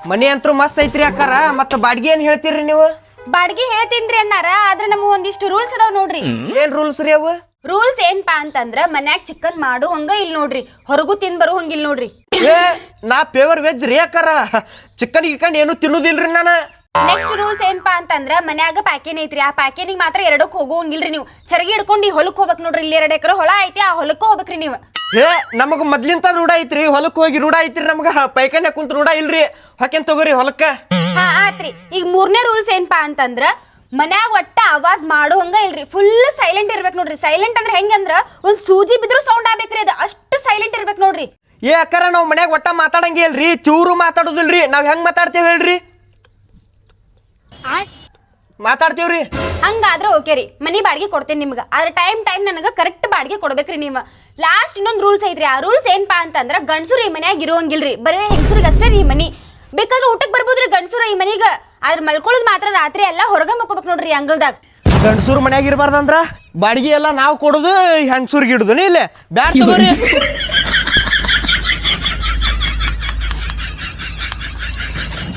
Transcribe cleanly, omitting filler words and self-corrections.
ಮನಿ ಅಂತೂ ಮಸ್ತ್ ಐತ್ರಿ ಅಕ್ಕಾರ. ಮತ್ತ ಬಾಡಿಗೆ ಏನ್ ಹೇಳ್ತೀರಿ ನೀವು? ಬಾಡಿಗೆ ಹೇಳ್ತೀನ್ರಿ ಅಣ್ಣಾರ, ಆದ್ರೆ ನಮ್ಗೆ ಒಂದಿಷ್ಟು ರೂಲ್ಸ್ ಅದಾವ್ ನೋಡ್ರಿ. ಏನ್ ರೂಲ್ಸ್ ರೀ ಅವು? ರೂಲ್ಸ್ ಏನ್ಪಾ ಅಂತಂದ್ರ ಮನ್ಯಾಗ ಚಿಕನ್ ಮಾಡು ಹಂಗ ಇಲ್ ನೋಡ್ರಿ, ಹೊರಗೂ ತಿನ್ ಬರು ಹಂಗಿಲ್ ನೋಡ್ರಿ. ಏ ನಾ ಪೇವರ್ ವೆಜ್ ರೀ ಅಕ್ಕಾರ. ಚಿಕನ್ ಗಿಕನ್ ಏನು ತಿನ್ನುದಿಲ್ರಿ ನಾನು. ನೆಕ್ಸ್ಟ್ ರೂಲ್ಸ್ ಏನ್ಪಾ ಅಂತಂದ್ರ ಮನ್ಯಾಗ ಪ್ಯಾಕೇನ್ ಐತ್ರಿ, ಆ ಪ್ಯಾಕೇನಿಗೆ ಮಾತ್ರ ಎರಡಕ್ ಹೋಗೋಂಗಿಲ್ರಿ. ನೀವು ಚರಗಿ ಹಿಡ್ಕೊಂಡು ಹೊಲಕ್ ಹೋಗ್ಬೇಕು ನೋಡ್ರಿ. ಇಲ್ಲಿ 2 ಎಕರೆ ಹೊಲ ಐತಿ, ಆ ಹೊಲಕ್ಕ ಹೋಗ್ಬೇಕ್ರಿ ನೀವು. ಏ ನಮಗ ಮೊದ್ಲಿಂತ ರೂಢ ಐತ್ರಿ, ಹೊಲಕ್ ಹೋಗಿ ರೂಢ ಐತ್ರಿ ನಮ್ಗ. ಪೈಖಾನೆ ಕುಂತ ರೂಢ ಇಲ್ರಿ. ಹಾಕೇನ್ ತಗೋರಿ ಹೊಲಕ್ಕ. ಹಾ ಆತ್ರಿ. ಈಗ 3ನೇ ರೂಲ್ಸ್ ಏನ್ಪಾ ಅಂತಂದ್ರ ಮನ್ಯಾಗ ಒಟ್ಟ ಆವಾಜ್ ಮಾಡು ಹಂಗ ಇಲ್ರಿ, ಫುಲ್ ಸೈಲೆಂಟ್ ಇರ್ಬೇಕು ನೋಡ್ರಿ. ಸೈಲೆಂಟ್ ಅಂದ್ರೆ ಹೆಂಗಂದ್ರ ಒಂದ್ ಸೂಜಿ ಬಿದ್ರು ಸೌಂಡ್ ಆಗ್ಬೇಕ್ರಿ, ಅದು ಅಷ್ಟು ಸೈಲೆಂಟ್ ಇರ್ಬೇಕು ನೋಡ್ರಿ. ಏ ಅಕ್ಕಾರ ನಾವ್ ಮನ್ಯಾಗ ಒಟ್ಟ ಮಾತಾಡಂಗೆ ಇಲ್ರಿ, ಚೂರು ಮಾತಾಡುದಿಲ್ರಿ. ನಾವ್ ಹೆಂಗ್ ಮಾತಾಡ್ತೇವ್ ಹೇಳ್ರಿ? ಮಾತಾಡ್ತೇವ್ರಿ. ಹಂಗಾದ್ರೆ ಓಕೆ ರೀ, ಮನಿ ಬಾಡಿಗೆ ಕೊಡ್ತೇನೆ ನಿಮ್ಗೆ. ಆದ್ರೆ ಟೈಮ್ ನನಗೆ ಕರೆಕ್ಟ್ ಬಾಡಿಗೆ ಕೊಡ್ಬೇಕ್ರಿ ನೀವು. ಲಾಸ್ಟ್ ಇನ್ನೊಂದು ರೂಲ್ಸ್ ಐತ್ರಿ, ಆ ರೂಲ್ಸ್ ಏನ್ಪಾ ಅಂತಂದ್ರ ಗಂಡಸರು ಈ ಮನ್ಯಾಗ ಇರೋಂಗಿಲ್ರಿ, ಬರೀ ಹೆಂಗಸರಿಗೆ ಅಷ್ಟೇ ರೀ ಈ ಮನಿ. ಬೇಕಾದ್ರೆ ಊಟಕ್ಕೆ ಬರ್ಬೋದ್ರಿ ಗಂಡಸರು ಈ ಮನಿಗ, ಆದ್ರೆ ಮಲ್ಕೊಳ್ಳೋದು ಮಾತ್ರ ರಾತ್ರಿ ಎಲ್ಲ ಹೊರಗ ಮಕ್ಕೋಬೇಕು ನೋಡ್ರಿ ಅಂಗಳದಾಗ. ಗಂಡಸೂರ್ ಮನ್ಯಾಗ ಇರಬಾರ್ದಂದ್ರ ಬಾಡಿಗೆ ಎಲ್ಲ ನಾವ್ ಕೊಡುದು, ಹೆಂಗಸೂರ್ಗೆ ಇಡುದು. ಇಲ್ಲ ಬ್ಯಾಡ ತಗೋರಿ.